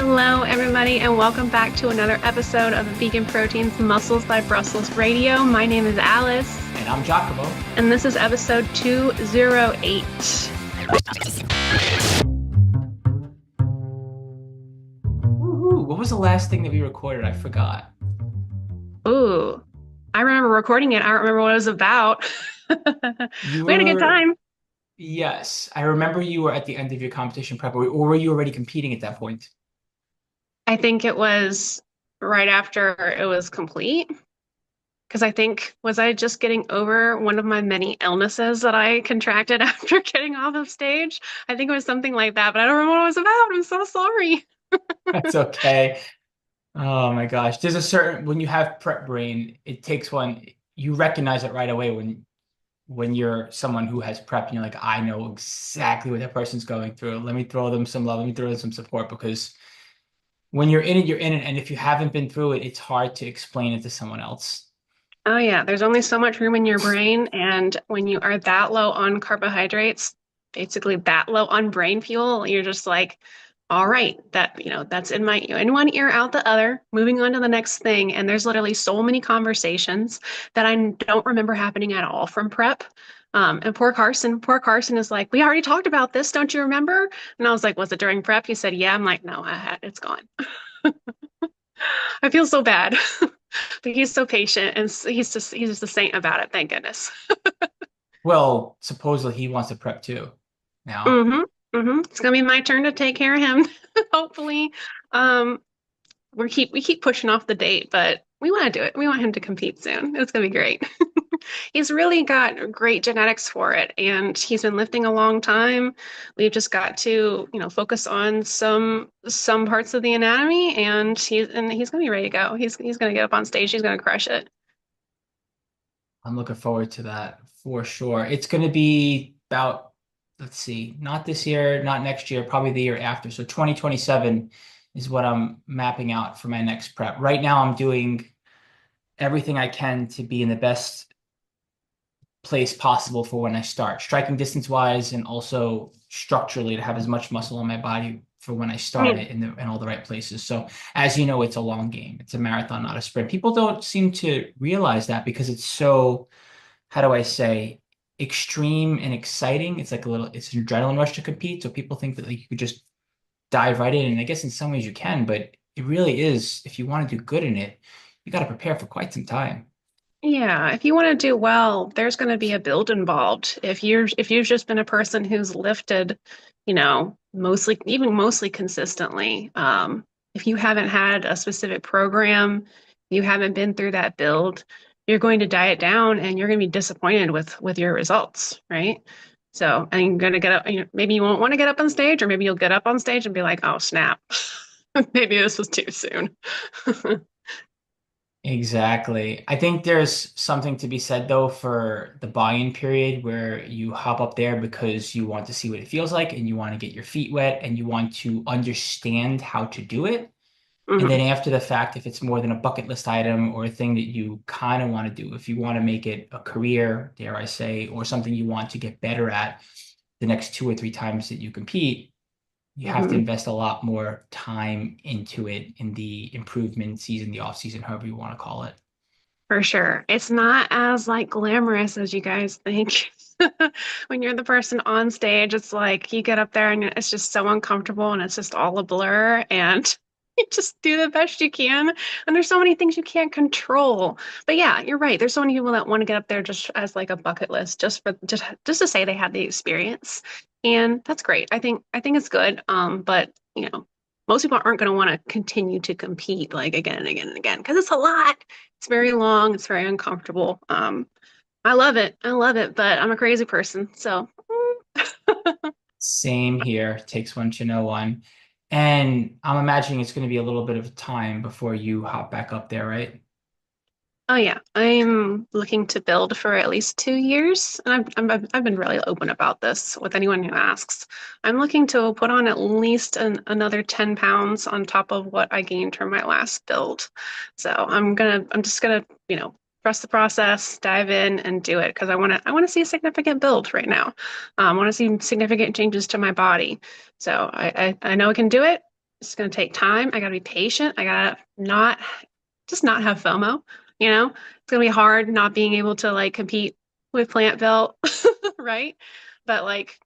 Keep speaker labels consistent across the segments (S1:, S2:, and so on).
S1: Hello, everybody, and welcome back to another episode of Vegan Proteins Muscles by Brussels Radio. My name is Alice.
S2: And I'm 𝐃𝐨𝐧'𝐭.
S1: And this is episode 208.
S2: Woohoo! What was the last thing that we recorded? I forgot.
S1: Ooh, I remember recording it. I don't remember what it was about. We had a good time.
S2: Yes. I remember you were at the end of your competition prep, or were you already competing at that point?
S1: I think it was right after it was complete. Because was I just getting over one of my many illnesses that I contracted after getting off of stage? I think it was something like that, but I don't remember what it was about. I'm so sorry.
S2: That's okay. Oh my gosh. There's a certain, when you have prep brain, it takes one, you recognize it right away when you're someone who has prep and you're like, I know exactly what that person's going through. Let me throw them some love. Let me throw them some support, because when you're in it, you're in it. And if you haven't been through it, it's hard to explain it to someone else.
S1: Oh yeah, there's only so much room in your brain, and when you are that low on carbohydrates, basically that low on brain fuel, you're just like, all right, that's in one ear, out the other, moving on to the next thing. And there's literally so many conversations that I don't remember happening at all from prep. And poor Carson is like, we already talked about this, don't you remember? And I was like, was it during prep? He said, yeah. I'm like, no, it's gone. I feel so bad. But he's so patient, and he's just a saint about it. Thank goodness.
S2: Well, supposedly he wants to prep too now.
S1: It's gonna be my turn to take care of him. Hopefully, um, we keep pushing off the date, but we want to do it. We want him to compete soon. It's gonna be great. He's really got great genetics for it, and he's been lifting a long time. We've just got to, focus on some parts of the anatomy, and he's gonna be ready to go. He's gonna get up on stage. He's gonna crush it.
S2: I'm looking forward to that for sure. It's going to be about, let's see, not this year, not next year, probably the year after. So 2027 is what I'm mapping out for my next prep. Right now, I'm doing everything I can to be in the best place possible for when I start, striking distance wise, and also structurally to have as much muscle on my body for when I start it in all the right places. So as you know, it's a long game. It's a marathon, not a sprint. People don't seem to realize that because it's so, how do I say, extreme and exciting. It's like it's an adrenaline rush to compete. So people think that, like, you could just dive right in. And I guess in some ways you can, but it really is, if you want to do good in it, you got to prepare for quite some time.
S1: Yeah, if you want to do well, there's going to be a build involved. If you've just been a person who's lifted, mostly consistently, if you haven't had a specific program, you haven't been through that build, you're going to diet down and you're going to be disappointed with your results, right? So, and you're going to get up, maybe you won't want to get up on stage, or maybe you'll get up on stage and be like, oh, snap, maybe this was too soon.
S2: Exactly. I think there's something to be said though for the buy-in period where you hop up there because you want to see what it feels like and you want to get your feet wet and you want to understand how to do it. And then
S1: Mhm.
S2: after the fact, if it's more than a bucket list item or a thing that you kind of want to do, if you want to make it a career, dare I say, or something you want to get better at the next 2 or 3 times that you compete, you have to
S1: Mhm.
S2: invest a lot more time into it in the improvement season, the off season, however you want to call it.
S1: For sure. It's not as like glamorous as you guys think. When you're the person on stage, it's like you get up there and it's just so uncomfortable and it's just all a blur, and you just do the best you can. And there's so many things you can't control. But yeah, you're right. There's so many people that want to get up there just as like a bucket list, just to say they had the experience. And that's great. I think it's good. But most people aren't going to want to continue to compete like again and again and again because it's a lot. It's very long. It's very uncomfortable. I love it. I love it, but I'm a crazy person. So,
S2: Same here. Takes one to know one. And I'm imagining it's going to be a little bit of time before you hop back up there, right?
S1: oh yeah, I'm looking to build for at least 2 years, and I've been really open about this with anyone who asks. I'm looking to put on at least another 10 pounds on top of what I gained from my last build. So I'm just gonna, trust the process, dive in, and do it because I want to see a significant build right now. I want to see significant changes to my body. So I know I can do it. It's going to take time. I got to be patient. I got to not have FOMO, you know? It's going to be hard not being able to like compete with plant built, right? But like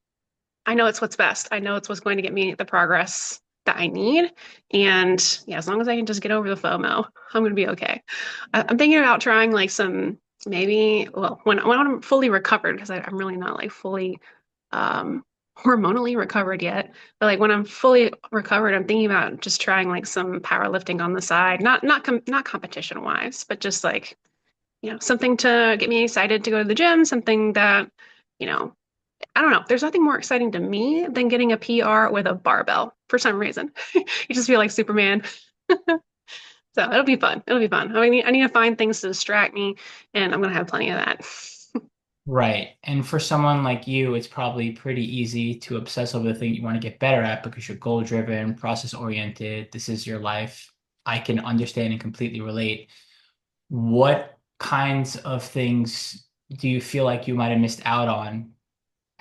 S1: I know it's what's best. I know it's what's going to get me the progress that I need. And yeah, as long as I can just get over the FOMO, I'm going to be okay. I'm thinking about trying like some maybe, well, when I'm fully recovered, because I'm really not like fully um, hormonally recovered yet. But like when I'm fully recovered, I'm thinking about just trying like some powerlifting on the side, not competition wise, but just like, something to get me excited to go to the gym, something that, you know, I don't know. There's nothing more exciting to me than getting a PR with a barbell for some reason. You just feel like Superman. So it'll be fun. It'll be fun. I need to find things to distract me, and I'm gonna have plenty of that.
S2: Right. And for someone like you, it's probably pretty easy to obsess over the thing you want to get better at because you're goal driven, process oriented. This is your life. I can understand and completely relate. What kinds of things do you feel like you might have missed out on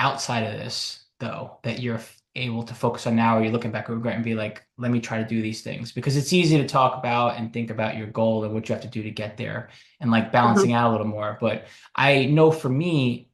S2: outside of this, though, that you're able to focus on now, or you're looking back at regret and be like, let me try to do these things? Because it's easy to talk about and think about your goal and what you have to do to get there and like
S1: Mhm.
S2: balancing out a little more. But I know for me,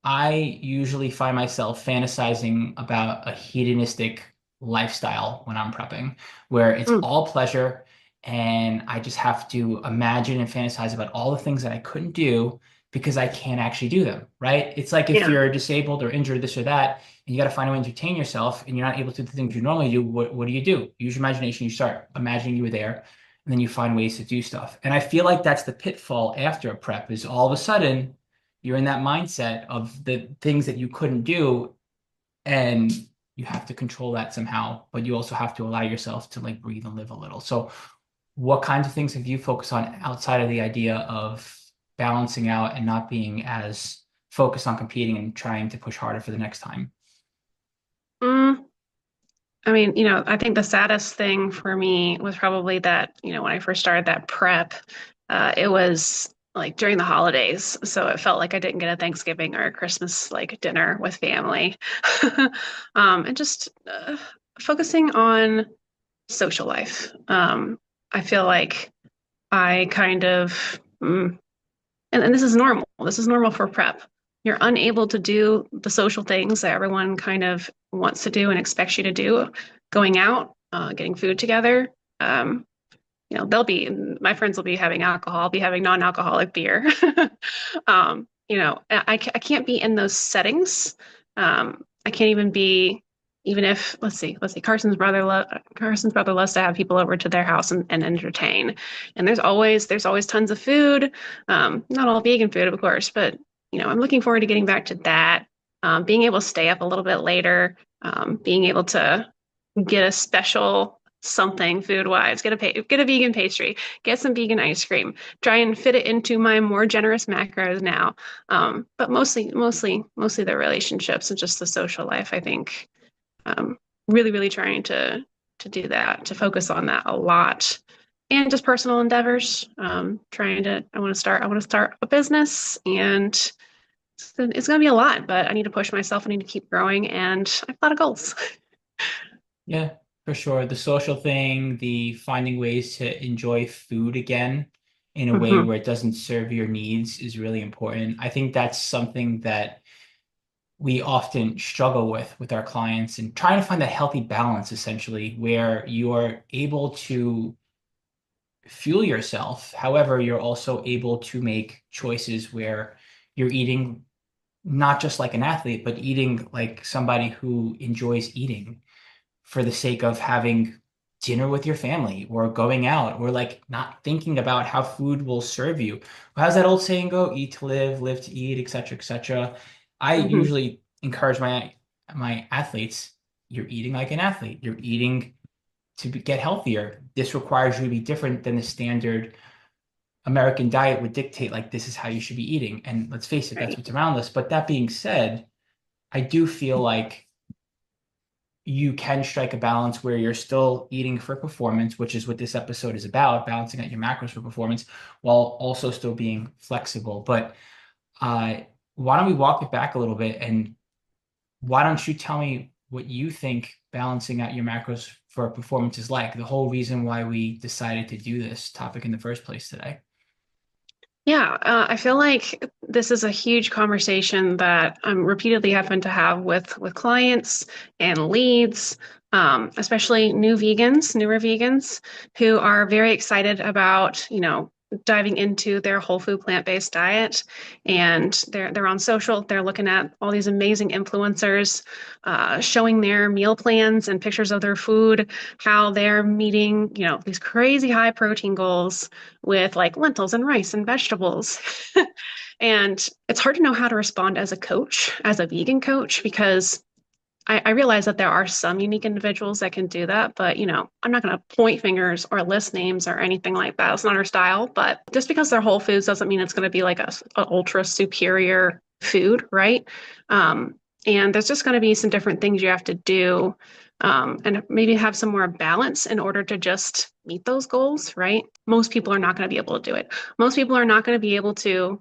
S2: I usually find myself fantasizing about a hedonistic lifestyle when I'm prepping, where it's
S1: Mm.
S2: all pleasure. And I just have to imagine and fantasize about all the things that I couldn't do because I can't actually do them, right? It's like if
S1: Yeah.
S2: you're disabled or injured, this or that, and you got to find a way to entertain yourself and you're not able to do the things you normally do, what do? You use your imagination, you start imagining you were there, and then you find ways to do stuff. And I feel like that's the pitfall after a prep is all of a sudden you're in that mindset of the things that you couldn't do, and you have to control that somehow, but you also have to allow yourself to like breathe and live a little. So what kinds of things have you focused on outside of the idea of balancing out and not being as focused on competing and trying to push harder for the next time?
S1: Mm. I mean, I think the saddest thing for me was probably that, when I first started that prep, it was like during the holidays. So it felt like I didn't get a Thanksgiving or a Christmas like dinner with family. And just focusing on social life. I feel like I kind of, and this is normal. This is normal for prep. You're unable to do the social things that everyone kind of wants to do and expects you to do, going out, getting food together. Um, my friends will be having alcohol, I'll be having non-alcoholic beer. I can't be in those settings. I can't even be, even if, let's see, Carson's brother loves to have people over to their house and entertain. And there's always tons of food. Not all vegan food, of course, but I'm looking forward to getting back to that. Being able to stay up a little bit later, being able to get a special something food wise, get a vegan pastry, get some vegan ice cream, try and fit it into my more generous macros now. But mostly the relationships and just the social life, I think. Really, really trying to do that, to focus on that a lot. And just personal endeavors. I want to start a business, and it's going to be a lot, but I need to push myself. I need to keep growing, and I've got a lot of goals.
S2: Yeah, for sure. The social thing, the finding ways to enjoy food again in a way
S1: Mhm.
S2: where it doesn't serve your needs is really important. I think that's something that we often struggle with our clients and trying to find that healthy balance essentially where you're able to fuel yourself. However, you're also able to make choices where you're eating not just like an athlete, but eating like somebody who enjoys eating for the sake of having dinner with your family or going out or like not thinking about how food will serve you. How's that old saying go? Eat to live, live to eat, etc., etc. I
S1: Mhm.
S2: usually encourage my athletes, you're eating like an athlete. You're eating to get healthier. This requires you to be different than the standard American diet would dictate, like this is how you should be eating. And let's face it, that's
S1: Right.
S2: what's around us. But that being said, I do feel like you can strike a balance where you're still eating for performance, which is what this episode is about, balancing out your macros for performance while also still being flexible. But uh, why don't we walk it back a little bit and why don't you tell me what you think balancing out your macros for performance is like, the whole reason why we decided to do this topic in the first place today.
S1: Yeah, I feel like this is a huge conversation that I'm repeatedly having to have with clients and leads, especially newer vegans who are very excited about, diving into their whole food plant-based diet. And they're on social, they're looking at all these amazing influencers, showing their meal plans and pictures of their food, how they're meeting, these crazy high protein goals with like lentils and rice and vegetables. And it's hard to know how to respond as a coach, as a vegan coach, because I realize that there are some unique individuals that can do that, but I'm not going to point fingers or list names or anything like that. It's not our style. But just because they're whole foods doesn't mean it's going to be like a ultra superior food, right? And there's just going to be some different things you have to do, and maybe have some more balance in order to just meet those goals, right? Most people are not going to be able to do it. Most people are not going to be able to,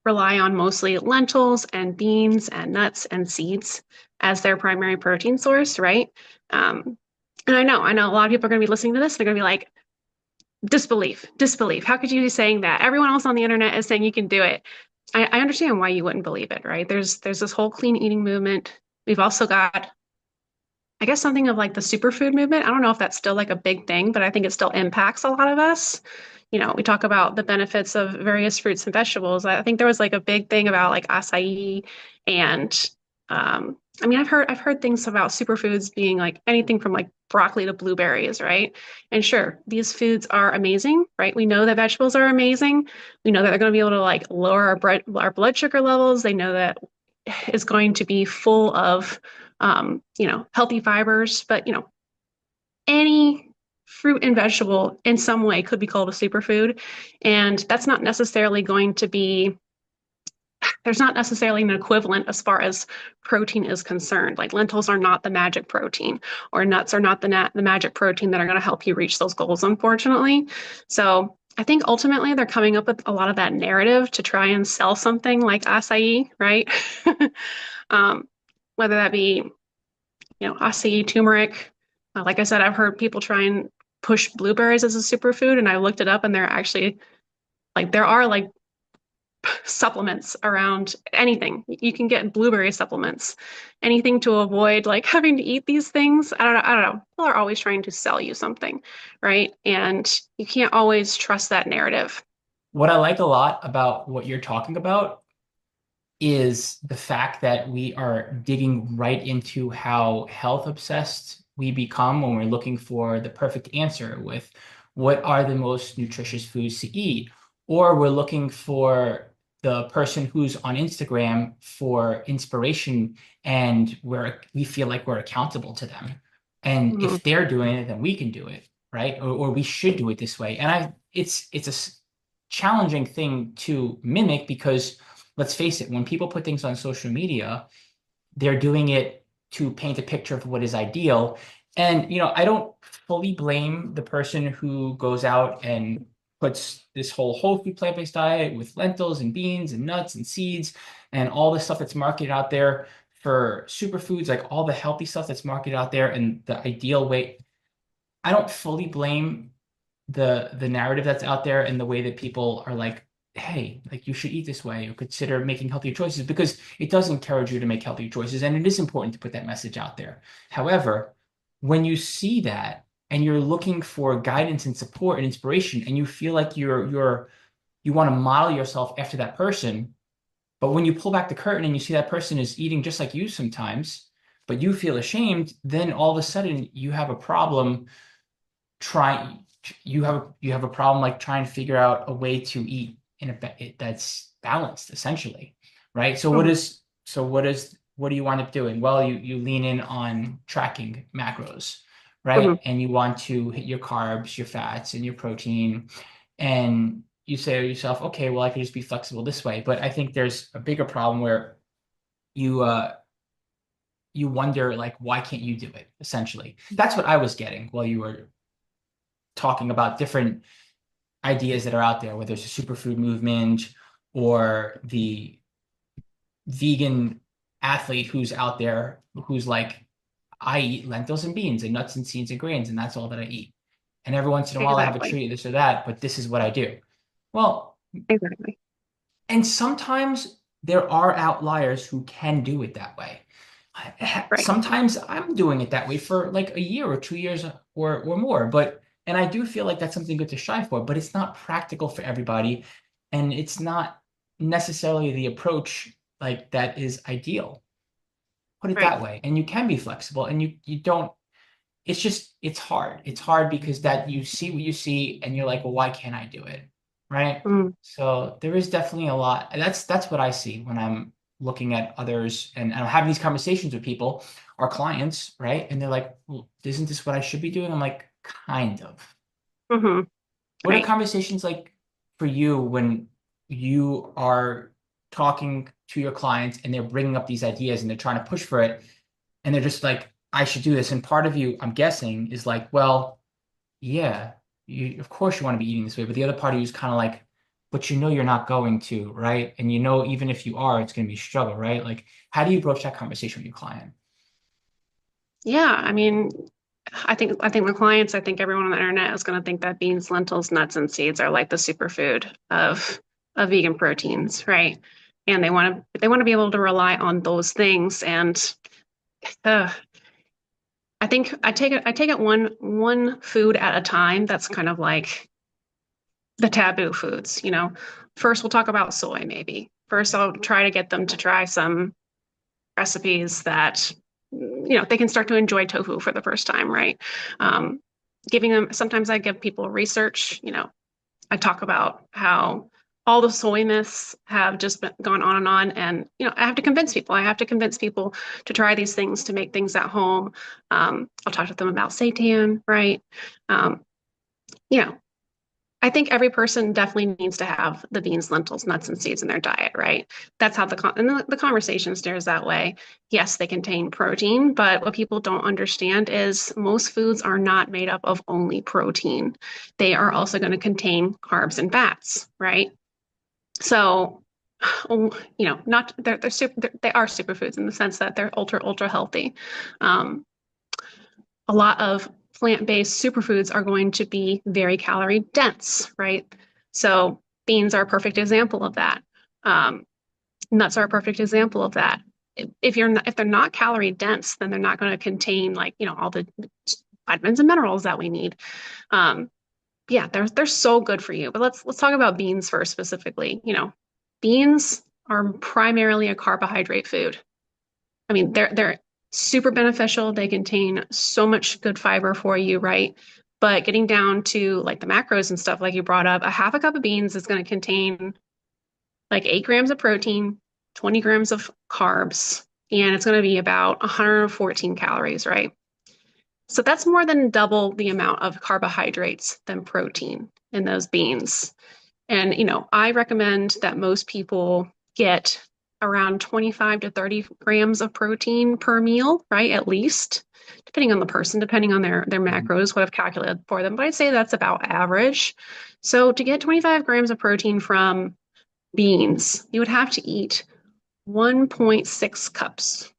S1: rely on mostly lentils and beans and nuts and seeds as their primary protein source, right? And I know a lot of people are going to be listening to this. And they're going to be like, disbelief, disbelief. How could you be saying that? Everyone else on the internet is saying you can do it. I understand why you wouldn't believe it, right? There's this whole clean eating movement. We've also got, I guess, something of like the superfood movement. I don't know if that's still like a big thing, but I think it still impacts a lot of us. We talk about the benefits of various fruits and vegetables. I think there was like a big thing about like acai and I mean I've heard things about superfoods being like anything from like broccoli to blueberries, right? And sure, these foods are amazing, right? We know that vegetables are amazing. We know that they're going to be able to like lower our blood sugar levels. They know that it's going to be full of healthy fibers, but any fruit and vegetable in some way could be called a superfood. And that's not necessarily going to be, there's not necessarily an equivalent as far as protein is concerned. Like lentils are not the magic protein, or nuts are not the magic protein that are going to help you reach those goals, unfortunately. So I think ultimately they're coming up with a lot of that narrative to try and sell something like acai, right? um, Whether that be, acai, turmeric. Like I said, I've heard people try and push blueberries as a superfood, and I looked it up, and they're actually like there are like supplements around anything. You can get blueberry supplements, anything to avoid like having to eat these things. I don't know. People are always trying to sell you something, right? And you can't always trust that narrative.
S2: What I like a lot about what you're talking about is the fact that we are digging right into how health obsessed we become when we're looking for the perfect answer with what are the most nutritious foods to eat, or we're looking for the person who's on Instagram for inspiration and we feel like we're accountable to them. And
S1: Mhm.
S2: if they're doing it, then we can do it, right? Or we should do it this way. And it's a challenging thing to mimic because let's face it, when people put things on social media, they're doing it to paint a picture of what is ideal. And, I don't fully blame the person who goes out and puts this whole food plant-based diet with lentils and beans and nuts and seeds and all the stuff that's marketed out there for superfoods, like all the healthy stuff that's marketed out there and the ideal way. I don't fully blame the narrative that's out there and the way that people are like, hey, like you should eat this way or consider making healthier choices because it does encourage you to make healthier choices and it is important to put that message out there. However, when you see that and you're looking for guidance and support and inspiration and you feel like you want to model yourself after that person, but when you pull back the curtain and you see that person is eating just like you sometimes, but you feel ashamed, then all of a sudden you have a problem trying you have a problem like trying to figure out a way to eat that's balanced essentially, right? So
S1: Mhm.
S2: what do you wind up doing? Well, you lean in on tracking macros, right?
S1: Mhm.
S2: And you want to hit your carbs, your fats, and your protein, and you say to yourself, okay, well, I can just be flexible this way. But I think there's a bigger problem where you you wonder like why can't you do it essentially. That's what I was getting while you were talking about different ideas that are out there, whether it's a superfood movement or the vegan athlete who's out there who's like, I eat lentils and beans and nuts and seeds and grains, and that's all that I eat. And every once in a while I have a
S1: Exactly.
S2: treat, this or that, but this is what I do. Well,
S1: Exactly.
S2: and sometimes there are outliers who can do it that way.
S1: Right.
S2: Sometimes I'm doing it that way for like a year or 2 years or more, but and I do feel like that's something good to strive for, but it's not practical for everybody, and it's not necessarily the approach like that is ideal. Put it
S1: Right.
S2: that way. And you can be flexible and you don't it's just it's hard. It's hard because that you see what you see and you're like, well, why can't I do it? Right?
S1: Mm.
S2: So there is definitely a lot. That's what I see when I'm looking at others and I'm having these conversations with people, our clients, right? And they're like, well, isn't this what I should be doing? I'm like, kind of.
S1: Hmm.
S2: What are
S1: Right.
S2: conversations like for you when you are talking to your clients and they're bringing up these ideas and they're trying to push for it and they're just like, I should do this. And part of you, I'm guessing, is like, well, yeah, of course you want to be eating this way. But the other part of you is kind of like, but you know you're not going to, right? And you know even if you are, it's going to be a struggle, right? Like, how do you broach that conversation with your client?
S1: Yeah. I mean, I think the clients, I think everyone on the internet is going to think that beans, lentils, nuts, and seeds are like the superfood of vegan proteins, right? And they want to be able to rely on those things. And uh, I think I take it one food at a time. That's kind of like the taboo foods, you know. First, we'll talk about soy, maybe. First, I'll try to get them to try some recipes that, they can start to enjoy tofu for the first time, right? Um, Giving them, sometimes I give people research, I talk about how all the soy myths have just gone on and on. And, I have to convince people. I have to convince people to try these things, to make things at home. I'll talk to them about seitan, right? Um, you know, I think every person definitely needs to have the beans, lentils, nuts, and seeds in their diet, right? That's how the conversation steers that way. Yes, they contain protein, but what people don't understand is most foods are not made up of only protein. They are also going to contain carbs and fats, right? So, not they are superfoods in the sense that they're ultra healthy. Um, a lot of plant-based superfoods are going to be very calorie dense, right? So beans are a perfect example of that. Um, Nuts are a perfect example of that. If they're not calorie dense, then they're not going to contain like, all the vitamins and minerals that we need. Um, yeah, they're so good for you. But let's talk about beans first specifically. Beans are primarily a carbohydrate food. I mean, they're super beneficial. They contain so much good fiber for you, right? But getting down to like the macros and stuff, like you brought up, a half a cup of beans is going to contain like 8 grams of protein, 20 grams of carbs, and it's going to be about 114 calories, right? So that's more than double the amount of carbohydrates than protein in those beans. And, I recommend that most people get around 25 to 30 grams of protein per meal, right? At least, depending on the person, depending on their
S2: Mhm.
S1: macros, what I've calculated for them. But I'd say that's about average. So to get 25 grams of protein from beans, you would have to eat 1.6 cups.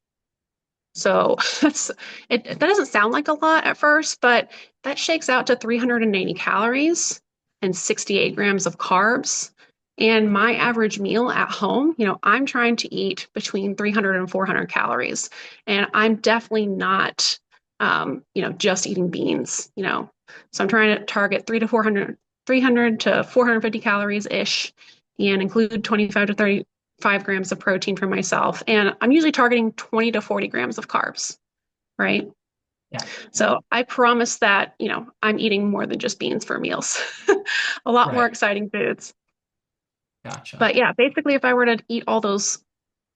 S1: So that doesn't sound like a lot at first, but that shakes out to 380 calories and 68 grams of carbs. And my average meal at home, I'm trying to eat between 300 and 400 calories. And I'm definitely not, just eating beans, So I'm trying to target 300 to 450 calories ish and include 25 to 30 5 grams of protein for myself. And I'm usually targeting 20 to 40 grams of carbs, right?
S2: Yeah,
S1: So I promise that, I'm eating more than just beans for meals, a lot more
S2: right.
S1: exciting foods.
S2: Gotcha.
S1: But yeah, basically, if I were to eat all those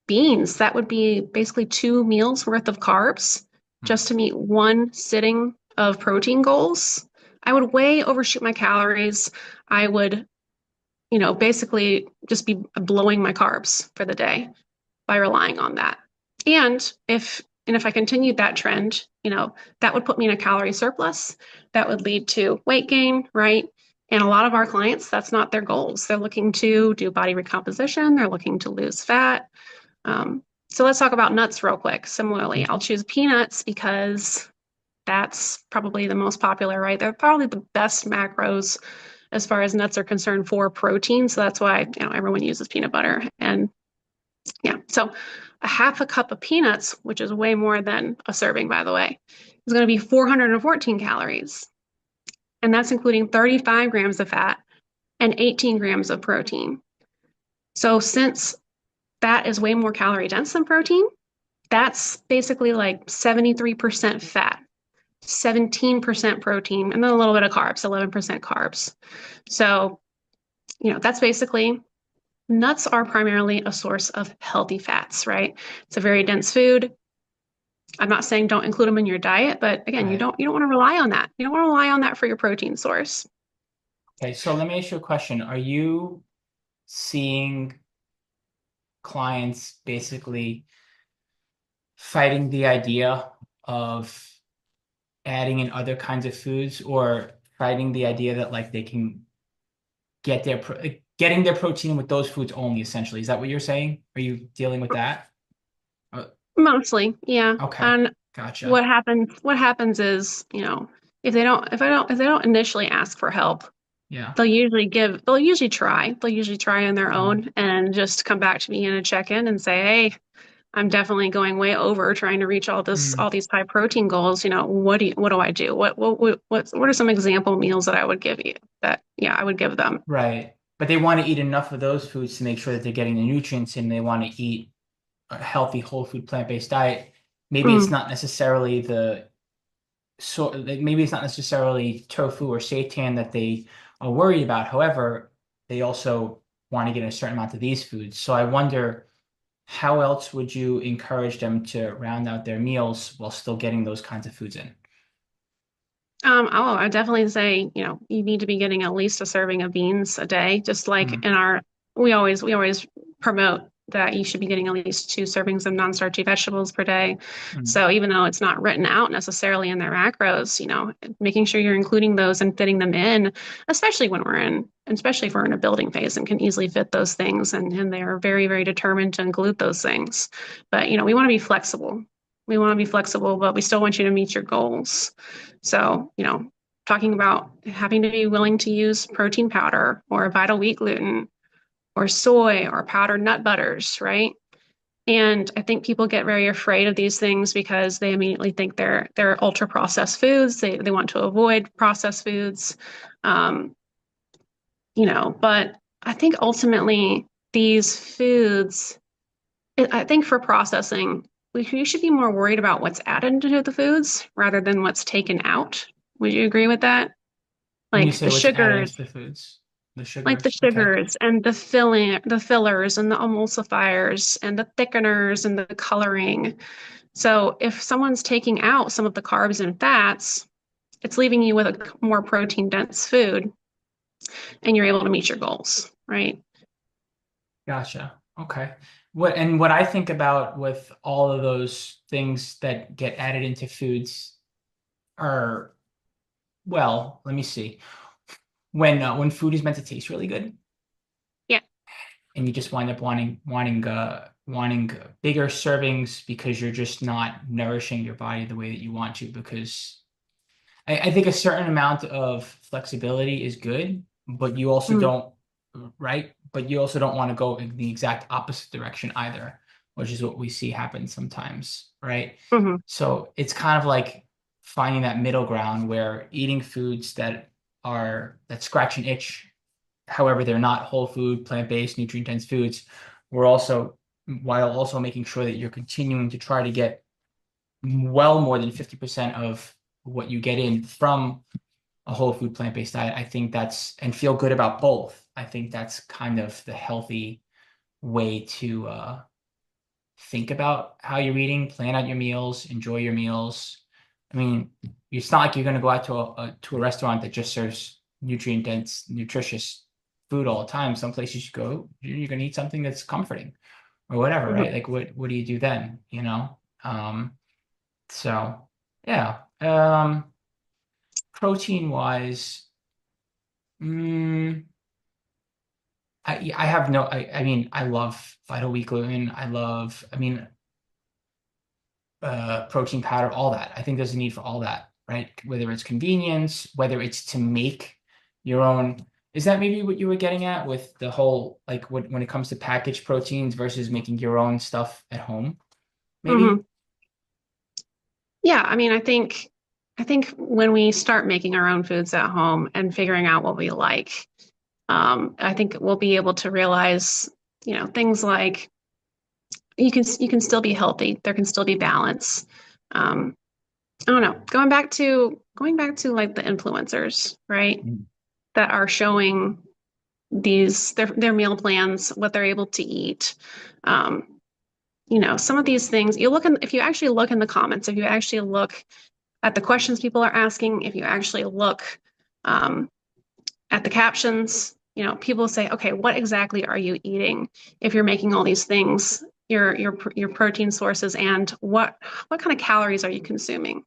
S1: beans, that would be basically 2 meals worth of carbs
S2: Hmm.
S1: just to meet one sitting of protein goals. I would way overshoot my calories. I would, basically just be blowing my carbs for the day by relying on that. And if I continued that trend, that would put me in a calorie surplus. That would lead to weight gain, right? And a lot of our clients, that's not their goals. They're looking to do body recomposition. They're looking to lose fat. Um, So let's talk about nuts real quick. Similarly, I'll choose peanuts because that's probably the most popular, right? They're probably the best macros as far as nuts are concerned for protein. So that's why, everyone uses peanut butter. And yeah, so a half a cup of peanuts, which is way more than a serving, by the way, is going to be 414 calories. And that's including 35 grams of fat and 18 grams of protein. So since that is way more calorie dense than protein, that's basically like 73% fat, 17% protein, and then a little bit of carbs, 11% carbs. So, that's basically nuts are primarily a source of healthy fats, right? It's a very dense food. I'm not saying don't include them in your diet, but again, you
S2: Right.
S1: don't want to rely on that. You don't want to rely on that for your protein source.
S2: Okay, so let me ask you a question. Are you seeing clients basically fighting the idea of adding in other kinds of foods, or fighting the idea that like they can getting their protein with those foods only, essentially? Is that what you're saying? Are you dealing with that? Uh,
S1: Mostly, yeah.
S2: Okay,
S1: And
S2: gotcha.
S1: what happens is, if they don't initially ask for help,
S2: Yeah.
S1: they'll usually try on their
S2: Mm.
S1: own and just come back to me in a check-in and say, hey, I'm definitely going way over trying to reach
S2: Mm.
S1: all these high protein goals. What do I do? What are some example meals that I would give you that, yeah, I would give them?
S2: Right. But they want to eat enough of those foods to make sure that they're getting the nutrients in. They want to eat a healthy, whole food, plant-based diet. Maybe it's
S1: Mm,
S2: not necessarily maybe it's not necessarily tofu or seitan that they are worried about. However, they also want to get a certain amount of these foods. So I wonder, how else would you encourage them to round out their meals while still getting those kinds of foods in?
S1: I definitely say, you need to be getting at least a serving of beans a day, just like
S2: Mm,
S1: we always promote that you should be getting at least two servings of non-starchy vegetables per day.
S2: mm,
S1: So even though it's not written out necessarily in their macros, making sure you're including those and fitting them in, especially if we're in a building phase and can easily fit those things, and they're very, very determined to include those things. But we want to be flexible. We want to be flexible, but we still want you to meet your goals. So, talking about having to be willing to use protein powder or vital wheat gluten or soy or powdered nut butters, right? And I think people get very afraid of these things because they immediately think they're ultra processed foods. They want to avoid processed foods. Um, but I think ultimately these foods, I think for processing, we should be more worried about what's added into the foods rather than what's taken out. Would you agree with that?
S2: when you
S1: Like
S2: say
S1: the
S2: what's added
S1: sugars,
S2: into the foods, the
S1: like the
S2: sugars, okay.
S1: sugars and the fillers and the emulsifiers and the thickeners and the coloring. So if someone's taking out some of the carbs and fats, it's leaving you with a more protein dense food and you're able to meet your goals, right?
S2: Gotcha. Okay. What I think about with all of those things that get added into foods are, well, let me see. When food is meant to taste really good,
S1: Yeah.
S2: and you just wind up wanting bigger servings because you're just not nourishing your body the way that you want to, because I think a certain amount of flexibility is good, but you also
S1: Mm-hmm.
S2: don't, right? But you also don't want to go in the exact opposite direction either, which is what we see happen sometimes, right?
S1: Mm-hmm.
S2: So it's kind of like finding that middle ground where eating foods that scratch an itch, however, they're not whole food, plant-based, nutrient-dense foods. We're also while also making sure that you're continuing to try to get well more than 50% of what you get in from a whole food plant-based diet. I think that's, and feel good about both. I think that's kind of the healthy way to think about how you're eating, plan out your meals, enjoy your meals. I mean, it's not like you're going to go out to a restaurant that just serves nutrient dense, nutritious food all the time. Some places you go, you're going to eat something that's comforting or whatever,
S1: Mm-hmm.
S2: right? Like what do you do then? So yeah. Protein wise, mm, I have no, I mean, I love Vital Wheat Gluten. I mean, protein powder, all that. I think there's a need for all that, right? Whether it's convenience, whether it's to make your own. Is that maybe what you were getting at with the whole, like when it comes to packaged proteins versus making your own stuff at home, maybe?
S1: Hmm. Yeah, I mean, I think when we start making our own foods at home and figuring out what we like, I think we'll be able to realize, things like you can still be healthy. There can still be balance. Um, I don't know. Going back to like the influencers, right?
S2: Mm.
S1: That are showing their meal plans, what they're able to eat. Um, some of these things if you actually look in the comments, if you actually look at the questions people are asking, if you actually look um, at the captions, people say, okay, what exactly are you eating if you're making all these things, your protein sources, and what kind of calories are you consuming?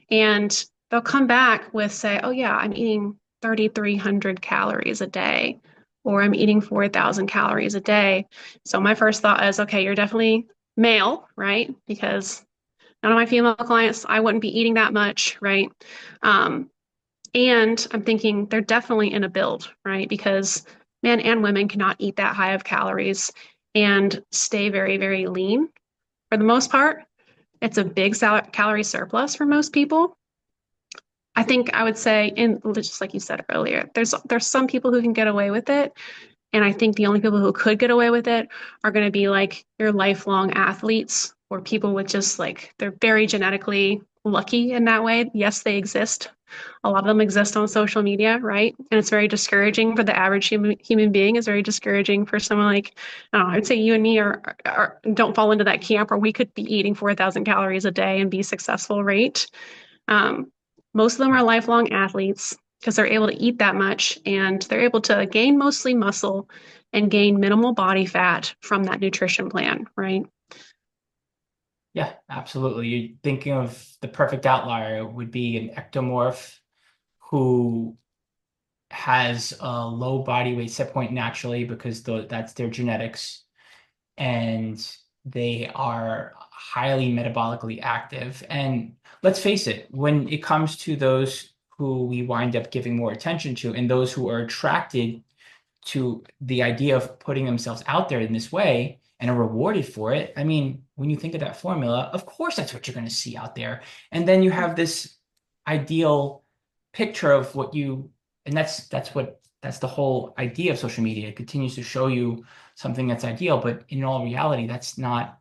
S1: And they'll come back with say, oh yeah, I'm eating 3,300 calories a day, or I'm eating 4,000 calories a day. So my first thought is, okay, you're definitely male, right? Because none of my female clients, I wouldn't be eating that much, right? Um, and I'm thinking they're definitely in a build, right? Because men and women cannot eat that high of calories and stay very, very lean for the most part. It's a big calorie surplus for most people. I think I would say, in just like you said earlier, there's some people who can get away with it, and I think the only people who could get away with it are going to be like your lifelong athletes or people with just like they're very genetically lucky in that way. Yes, they exist. A lot of them exist on social media, right? And it's very discouraging for the average human being. It's very discouraging for someone like, I don't know, I'd say you and me don't fall into that camp where we could be eating 4,000 calories a day and be successful, right? Um, Most of them are lifelong athletes because they're able to eat that much and they're able to gain mostly muscle and gain minimal body fat from that nutrition plan, right?
S2: Yeah, absolutely. You're thinking of the perfect outlier would be an ectomorph who has a low body weight set point naturally because that's their genetics, and they are highly metabolically active. And let's face it, when it comes to those who we wind up giving more attention to and those who are attracted to the idea of putting themselves out there in this way and are rewarded for it. I mean, when you think of that formula, of course that's what you're going to see out there. And then you have this ideal picture of what you, and that's the whole idea of social media. It continues to show you something that's ideal, but in all reality, that's not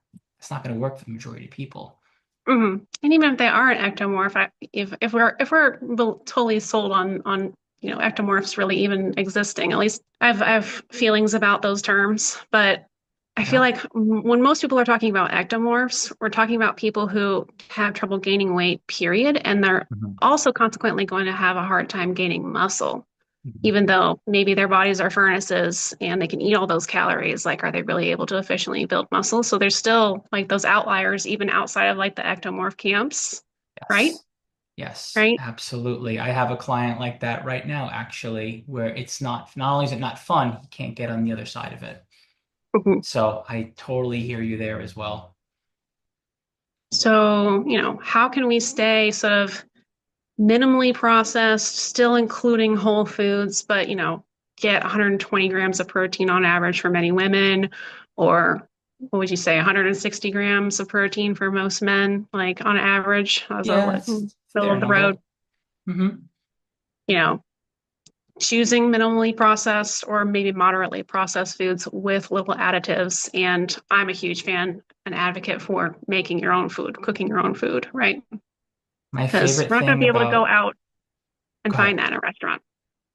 S2: going to work for the majority of people.
S1: And even if they are an ectomorph, if we're totally sold on ectomorphs really even existing, at least I have feelings about those terms, but I feel
S2: Yeah.
S1: like when most people are talking about ectomorphs, we're talking about people who have trouble gaining weight, period, and they're
S2: Mhm.
S1: also consequently going to have a hard time gaining muscle,
S2: Mhm.
S1: even though maybe their bodies are furnaces and they can eat all those calories. Like, are they really able to efficiently build muscle? So there's still like those outliers, even outside of like the ectomorph camps, right?
S2: Yes. Yes,
S1: Right?
S2: absolutely. I have a client like that right now, actually, where it's not only is it not fun, he can't get on the other side of it.
S1: Mhm.
S2: So I totally hear you there as well.
S1: So, how can we stay sort of minimally processed, still including whole foods, but get 120 grams of protein on average for many women, or what would you say, 160 grams of protein for most men, like on average, as a
S2: Yeah, it's a
S1: middle
S2: fair
S1: of the road.
S2: number. Hmm.
S1: You know, choosing minimally processed or maybe moderately processed foods with little additives. And I'm a huge fan, an advocate for making your own food, cooking your own food, right?
S2: My
S1: Because
S2: favorite
S1: we're not going to
S2: thing
S1: be able to go
S2: about,
S1: out and
S2: go
S1: find
S2: ahead.
S1: that in a restaurant.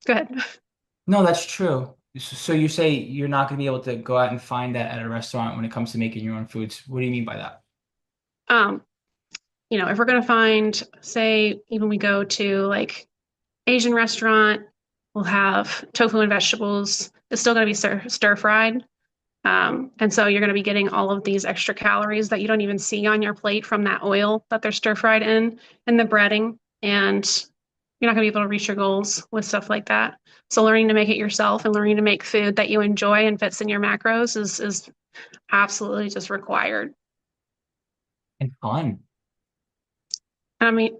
S1: Go ahead.
S2: No, that's true. So you say you're not going to be able to go out and find that at a restaurant when it comes to making your own foods. What do you mean by that?
S1: Um, if we're going to find, say, even we go to like Asian restaurant, we'll have tofu and vegetables. It's still going to be stir fried. And so you're going to be getting all of these extra calories that you don't even see on your plate from that oil that they're stir fried in and the breading. And you're not going to be able to reach your goals with stuff like that. So learning to make it yourself and learning to make food that you enjoy and fits in your macros is absolutely just required.
S2: And fun.
S1: I mean,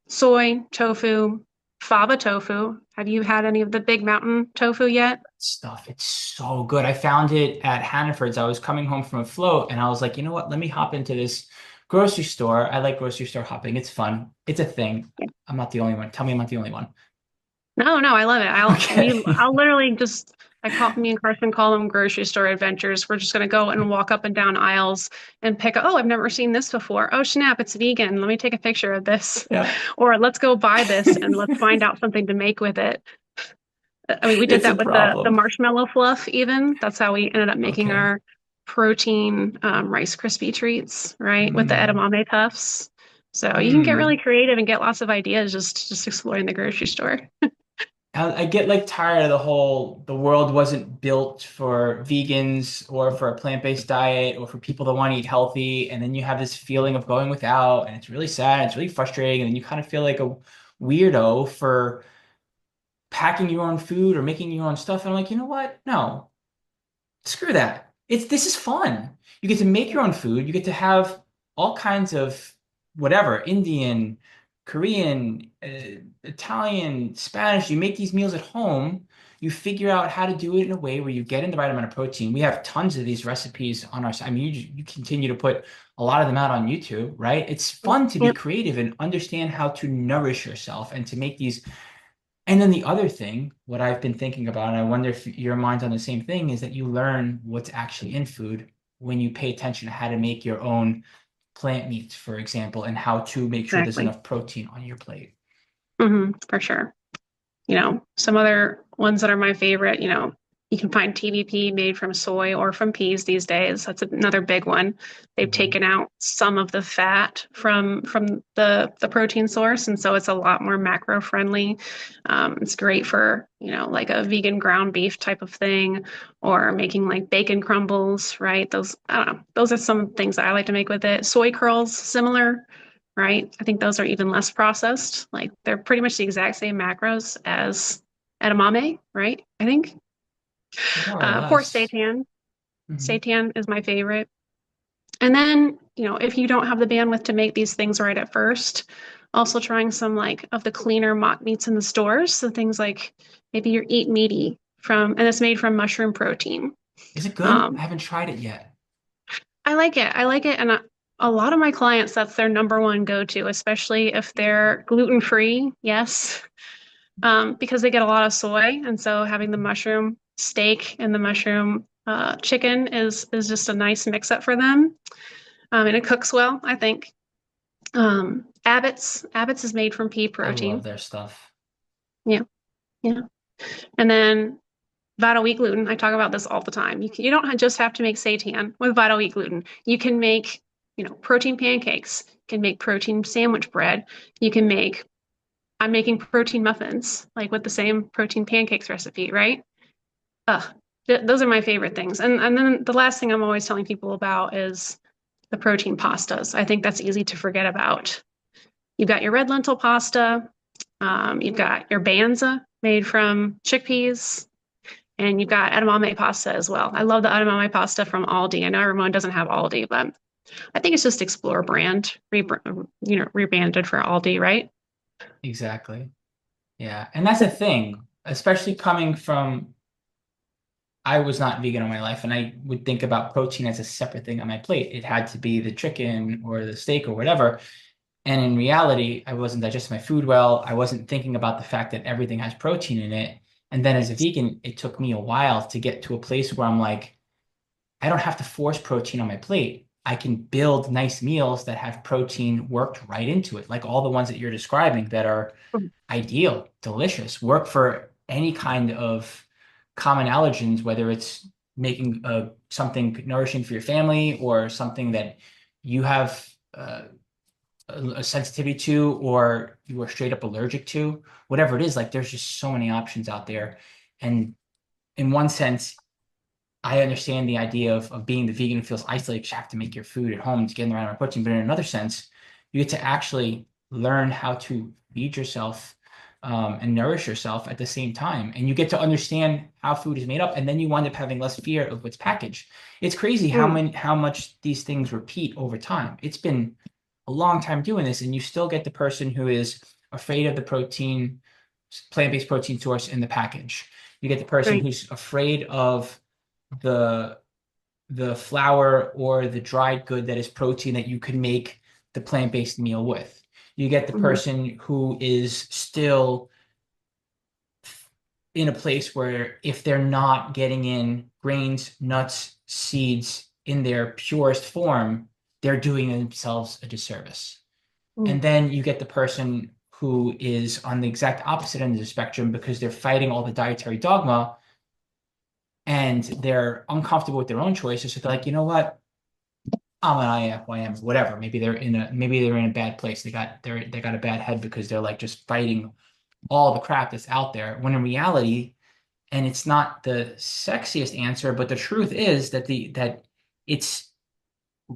S1: soy, tofu, fava tofu. Have you had any of the big mountain tofu yet?
S2: Stuff. It's so good. I found it at Hannaford's. I was coming home from a float and I was like, you know what? Let me hop into this grocery store. I like grocery store hopping. It's fun. It's a thing. I'm not the only one. Tell me I'm not the only one.
S1: No, no, I love it.
S2: Okay.
S1: I'll literally just, me and Carson call them grocery store adventures. We're just gonna go and walk up and down aisles and pick, oh, I've never seen this before. Oh, snap, it's vegan. Let me take a picture of this.
S2: Yeah.
S1: Or let's go buy this and let's find out something to make with it. I mean, we did
S2: It's a
S1: that with the
S2: problem.
S1: marshmallow fluff even. That's how we ended up making
S2: Okay.
S1: our protein Rice Krispie treats, right? With the
S2: Mm.
S1: edamame puffs. So you can get really
S2: Mm.
S1: creative and get lots of ideas just exploring the grocery store.
S2: I get like tired of the whole the world wasn't built for vegans or for a plant-based diet or for people that want to eat healthy. And then you have this feeling of going without, and it's really sad, it's really frustrating, and then you kind of feel like a weirdo for packing your own food or making your own stuff. And I'm like, you know what? No, screw that. This is fun. You get to make your own food. You get to have all kinds of whatever, Indian, Korean, Italian, Spanish. You make these meals at home. You figure out how to do it in a way where you get in the right amount of protein. We have tons of these recipes on our site. I mean, you continue to put a lot of them out on YouTube, right? It's fun to be
S1: Yep,
S2: creative and understand how to nourish yourself and to make these and then the other thing, what I've been thinking about, and I wonder if your mind's on the same thing, is that you learn what's actually in food when you pay attention to how to make your own plant meats, for example, and how to make sure there's
S1: exactly.
S2: enough protein on your plate.
S1: For sure. Some other ones that are my favorite, you can find TVP made from soy or from peas these days. That's another big one. They've
S2: Mhm.
S1: taken out some of the fat from the protein source, and so it's a lot more macro friendly. It's great for, like a vegan ground beef type of thing, or making like bacon crumbles, right? Those, I don't know. Those are some things that I like to make with it. Soy curls, similar, right? I think those are even less processed. Like they're pretty much the exact same macros as edamame, right? I think.
S2: More or
S1: Of course,
S2: less.
S1: seitan.
S2: Mhm.
S1: Seitan is my favorite. And then, if you don't have the bandwidth to make these things right at first, also trying some like of the cleaner mock meats in the stores. So things like maybe your eat meaty and it's made from mushroom protein.
S2: Is it good? I
S1: Um,
S2: haven't tried it yet.
S1: I like it. I like it. And a lot of my clients, that's their number one go-to, especially if they're gluten-free. Yes. Because they get a lot of soy, and so having the mushroom steak and the mushroom chicken is just a nice mix-up for them, and it cooks well, I think. Abbott's is made from pea
S2: I love
S1: protein.
S2: their stuff.
S1: Yeah, yeah, and then Vital Wheat gluten. I talk about this all the time. You don't just have to make seitan with Vital Wheat gluten. You can make, protein pancakes. You can make protein sandwich bread. You can make. I'm making protein muffins, like with the same protein pancakes recipe, right? Ugh, those are my favorite things. And then the last thing I'm always telling people about is the protein pastas. I think that's easy to forget about. You've got your red lentil pasta, you've got your banza made from chickpeas, and you've got edamame pasta as well. I love the edamame pasta from Aldi. I know everyone doesn't have Aldi, but I think it's just Explore brand, rebranded for Aldi, right?
S2: Exactly. Yeah. And that's the thing, especially coming from I was not vegan all my life, and I would think about protein as a separate thing on my plate. It had to be the chicken or the steak or whatever. And in reality, I wasn't digesting my food well. I wasn't thinking about the fact that everything has protein in it. And then as a vegan, it took me a while to get to a place where I'm like, I don't have to force protein on my plate. I can build nice meals that have protein worked right into it, like all the ones that you're describing that are ideal, delicious, work for any kind of common allergens, whether it's making something nourishing for your family or something that you have a sensitivity to or you are straight up allergic to, whatever it is, like there's just so many options out there. And in one sense, I understand the idea of being the vegan who feels isolated because you have to make your food at home to get in the right amount of protein. But in another sense, you get to actually learn how to feed yourself and nourish yourself at the same time. And you get to understand how food is made up. And then you wind up having less fear of what's packaged. It's crazy
S1: Mm.
S2: how much these things repeat over time. It's been a long time doing this, and you still get the person who is afraid of the plant-based protein source in the package. You get the person
S1: Right.
S2: who's afraid of the flour or the dried good that is protein that you could make the plant-based meal with. You get the
S1: Hmm.
S2: person who is still in a place where if they're not getting in grains, nuts, seeds in their purest form, they're doing themselves a disservice.
S1: Hmm.
S2: And then you get the person who is on the exact opposite end of the spectrum because they're fighting all the dietary dogma and they're uncomfortable with their own choices. So they're like, you know what? I'm an IFYM, whatever. Maybe they're in a bad place. They got a bad head because they're like just fighting all the crap that's out there. When in reality, and it's not the sexiest answer, but the truth is that it's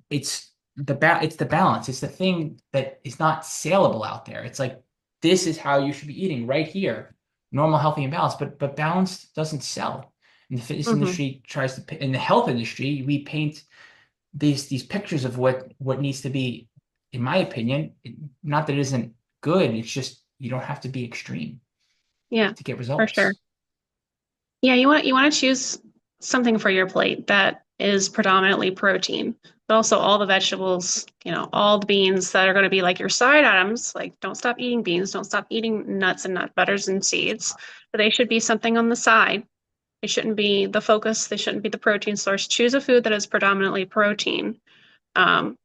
S2: it's the balance. It's the thing that is not saleable out there. It's like this is how you should be eating right here, normal, healthy, and balanced. But balance doesn't sell. And the fitness
S1: Hmm.
S2: industry tries to, in the health industry, we paint these pictures of what needs to be, in my opinion. Not that it isn't good. It's just you don't have to be extreme
S1: Yeah,
S2: to get
S1: for sure.
S2: results.
S1: Yeah, you want to choose something for your plate that is predominantly protein, but also all the vegetables, all the beans that are going to be like your side items. Like, don't stop eating beans, don't stop eating nuts and nut butters and seeds, but they should be something on the side. They shouldn't be the focus. They shouldn't be the protein source. Choose a food that is predominantly protein. Um,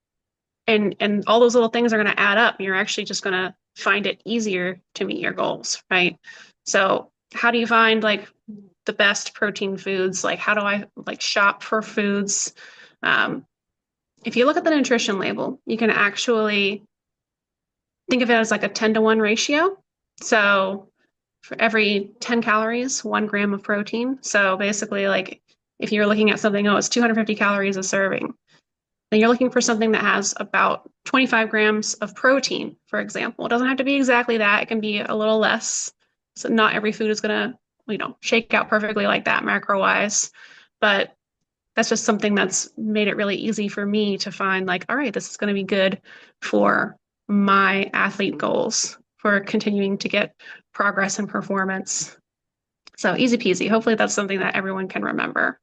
S1: and all those little things are going to add up. You're actually just going to find it easier to meet your goals, right? So, how do you find like the best protein foods? Like, how do I like shop for foods? Um, if you look at the nutrition label, you can actually think of it as like a 10-to-1 ratio. So, for every 10 calories, 1 gram of protein. So, basically, like if you're looking at something, oh, it's 250 calories a serving, then you're looking for something that has about 25 grams of protein, for example. It doesn't have to be exactly that. It can be a little less. So not every food is going to, shake out perfectly like that macro wise. But that's just something that's made it really easy for me to find like, all right, this is going to be good for my athlete goals, for continuing to get progress and performance. So easy peasy. Hopefully that's something that everyone can remember.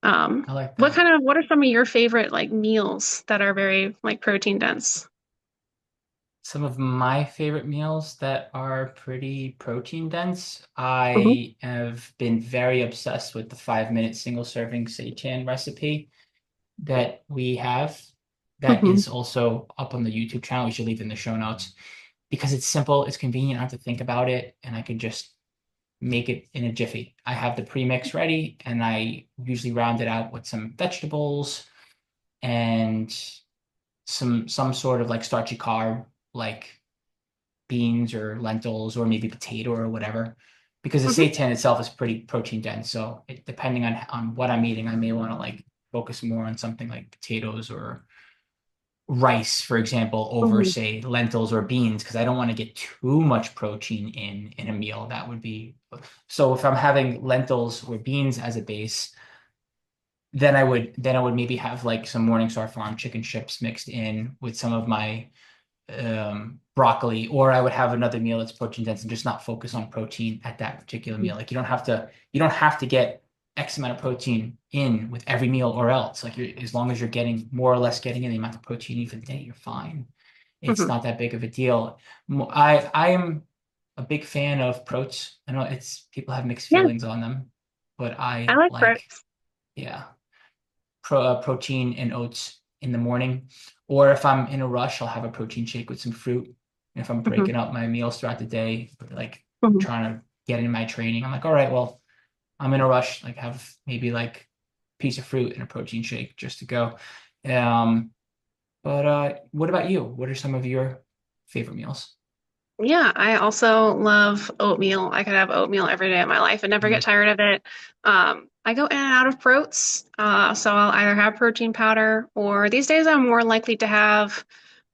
S2: I like
S1: What
S2: that.
S1: kind of what are some of your favorite like meals that are very like protein dense?
S2: Some of my favorite meals that are pretty protein dense.
S1: Hmm.
S2: I have been very obsessed with the 5 minute single serving seitan recipe that we have. That
S1: Hmm.
S2: is also up on the YouTube channel. We should leave it in the show notes because it's simple, it's convenient. I don't have to think about it, and I can just make it in a jiffy. I have the premix ready, and I usually round it out with some vegetables and some sort of like starchy carb, like beans or lentils or maybe potato or whatever, because the
S1: Hmm.
S2: seitan itself is pretty protein dense. So depending on what I'm eating, I may want to like focus more on something like potatoes or rice, for example, over
S1: Hmm.
S2: say lentils or beans, because I don't want to get too much protein in a meal. That would be so if I'm having lentils or beans as a base, then I would maybe have like some Morningstar Farm chicken strips mixed in with some of my broccoli, or I would have another meal that's protein dense and just not focus on protein at that particular meal. Like you don't have to get X amount of protein in with every meal or else. Like as long as you're getting more or less getting in the amount of protein you need a day, you're fine. It's
S1: Hmm.
S2: not that big of a deal. I am a big fan of proteins. I know it's people have mixed
S1: Yeah,
S2: feelings on them, but
S1: I
S2: I
S1: like
S2: like,
S1: fruits.
S2: yeah, protein and oats in the morning. Or if I'm in a rush, I'll have a protein shake with some fruit. And if I'm
S1: Hmm.
S2: breaking up my meals throughout the day, like
S1: Hmm.
S2: trying to get in my training, I'm like, all right, well, I'm in a rush. Like have maybe like a piece of fruit and a protein shake just to go. Um, but what about you? What are some of your favorite meals?
S1: Yeah, I also love oatmeal. I could have oatmeal every day of my life and never get
S2: Mm,
S1: tired of it. I go in and out of proteins, so I'll either have protein powder or these days I'm more likely to have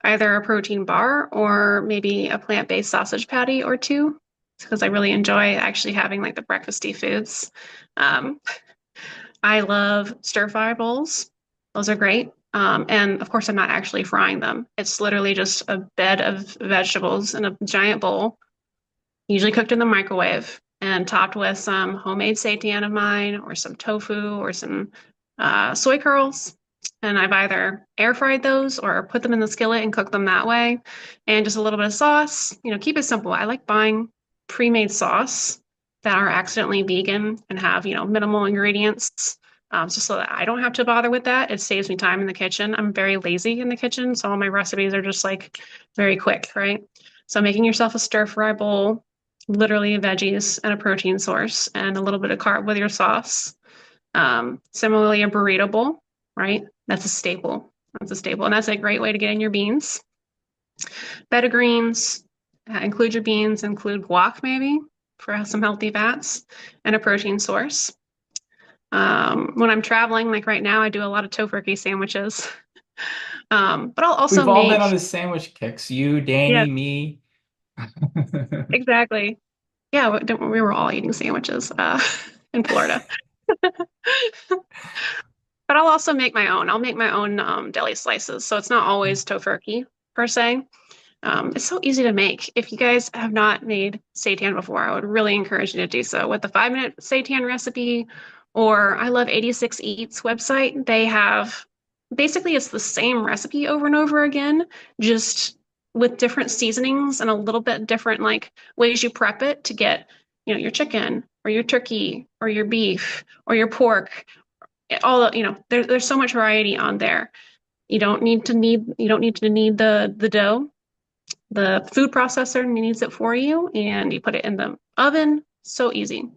S1: either a protein bar or maybe a plant-based sausage patty or two because I really enjoy actually having like the breakfasty foods. Um, I love stir fry bowls. Those are great. And of course, I'm not actually frying them. It's literally just a bed of vegetables in a giant bowl, usually cooked in the microwave and topped with some homemade seitan of mine or some tofu or some soy curls. And I've either air fried those or put them in the skillet and cook them that way. And just a little bit of sauce. Keep it simple. I like buying pre-made sauce that are accidentally vegan and have, minimal ingredients. Just so that I don't have to bother with that. It saves me time in the kitchen. I'm very lazy in the kitchen, so all my recipes are just like very quick, right? So making yourself a stir fry bowl, literally veggies and a protein source and a little bit of carb with your sauce. Similarly, a burrito bowl, right? That's a staple. That's a staple. And that's a great way to get in your beans. Bed of greens, include your beans, include guac maybe for some healthy fats and a protein source. When I'm traveling, like right now, I do a lot of tofurkey sandwiches. But I'll also
S2: We've all been
S1: make,
S2: on the sandwich kicks. You,
S1: yeah,
S2: Danny, me.
S1: exactly. Yeah, we were all eating sandwiches in Florida. But I'll also make my own. I'll make my own deli slices. So it's not always tofurkey per se. It's so easy to make. If you guys have not made seitan before, I would really encourage you to do so with the 5-minute seitan recipe. Or I love 86 Eats website. They have basically it's the same recipe over and over again, just with different seasonings and a little bit different like ways you prep it to get, your chicken or your turkey or your beef or your pork. There's so much variety on there. You don't need to need the dough. The food processor needs it for you, and you put it in the oven. So easy.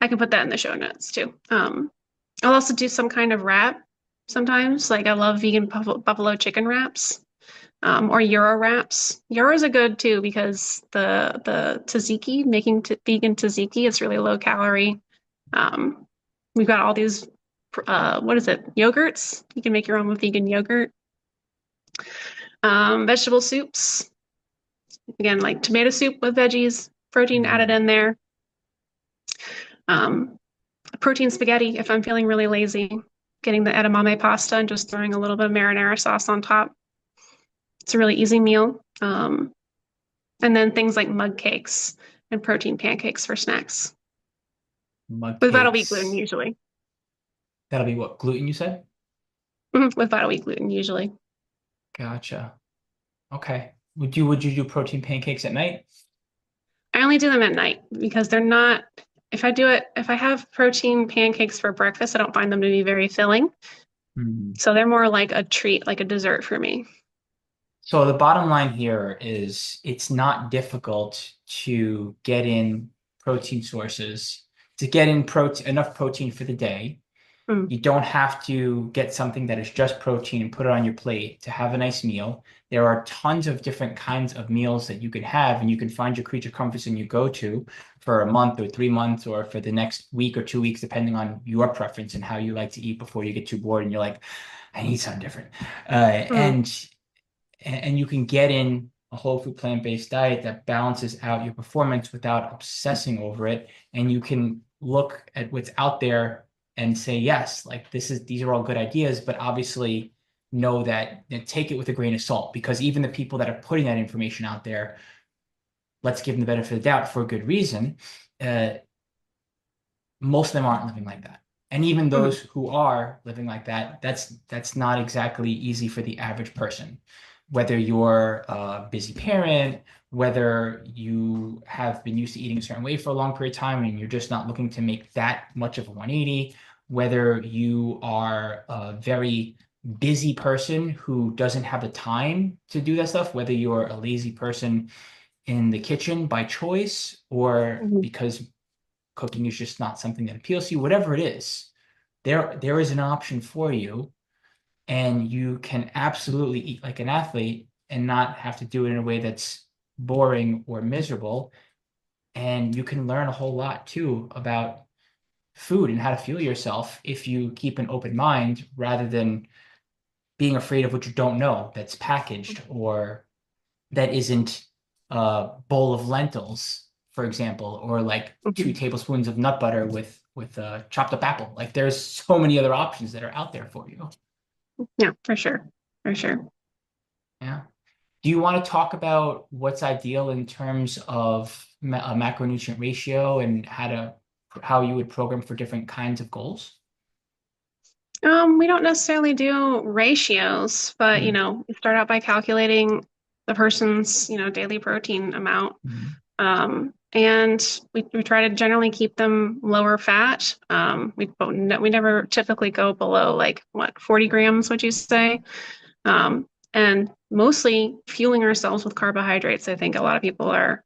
S1: I can put that in the show notes too. I'll also do some kind of wrap sometimes. Like I love vegan buffalo chicken wraps, or Euro wraps. Euros are good too because the tzatziki, making vegan tzatziki, is really low calorie. Um, we've got all these, what is it? Yogurts. You can make your own with vegan yogurt. Vegetable soups. Again, like tomato soup with veggies, protein added in there. Um, Protein spaghetti if I'm feeling really lazy. Getting the edamame pasta and just throwing a little bit of marinara sauce on top. It's a really easy meal. And then things like mug cakes and protein pancakes for snacks.
S2: Mug
S1: With vital wheat gluten
S2: cakes.
S1: usually.
S2: That'll be what, gluten you said?
S1: With vital wheat gluten usually.
S2: Gotcha. Okay. Would you do protein pancakes at night?
S1: I only do them at night because they're not, if I have protein pancakes for breakfast, I don't find them to be very filling.
S2: Hmm.
S1: So they're more like a treat, like a dessert for me.
S2: So the bottom line here is it's not difficult to get in protein sources, to get in enough protein for the day.
S1: Mm.
S2: You don't have to get something that is just protein and put it on your plate to have a nice meal. There are tons of different kinds of meals that you can have, and you can find your creature comforts and you go to for a month or 3 months or for the next week or 2 weeks, depending on your preference and how you like to eat before you get too bored and you're like, I need something different.
S1: Mm.
S2: And you can get in a whole food plant-based diet that balances out your performance without obsessing over it. And you can look at what's out there and say, yes, like these are all good ideas, but obviously know that take it with a grain of salt, because even the people that are putting that information out there, let's give them the benefit of the doubt for a good reason. Most of them aren't living like that. And even
S1: Mm.
S2: those who are living like that, that's not exactly easy for the average person. Whether you're a busy parent, whether you have been used to eating a certain way for a long period of time and you're just not looking to make that much of a 180, whether you are a very busy person who doesn't have the time to do that stuff, whether you're a lazy person in the kitchen by choice or
S1: Mhm.
S2: because cooking is just not something that appeals to you, whatever it is, there is an option for you, and you can absolutely eat like an athlete and not have to do it in a way that's boring or miserable. And you can learn a whole lot too about food and how to fuel yourself if you keep an open mind rather than being afraid of what you don't know that's packaged or that isn't a bowl of lentils, for example, or like
S1: Mhm.
S2: 2 tablespoons of nut butter with chopped up apple. Like there's so many other options that are out there for you.
S1: Yeah, for sure. For sure.
S2: Yeah. Do you want to talk about what's ideal in terms of a macronutrient ratio and how you would program for different kinds of goals?
S1: We don't necessarily do ratios, but
S2: Mm,
S1: we start out by calculating the person's, daily protein amount.
S2: mm.
S1: And we try to generally keep them lower fat. We never typically go below like what, 40 grams, would you say? And mostly fueling ourselves with carbohydrates. I think a lot of people are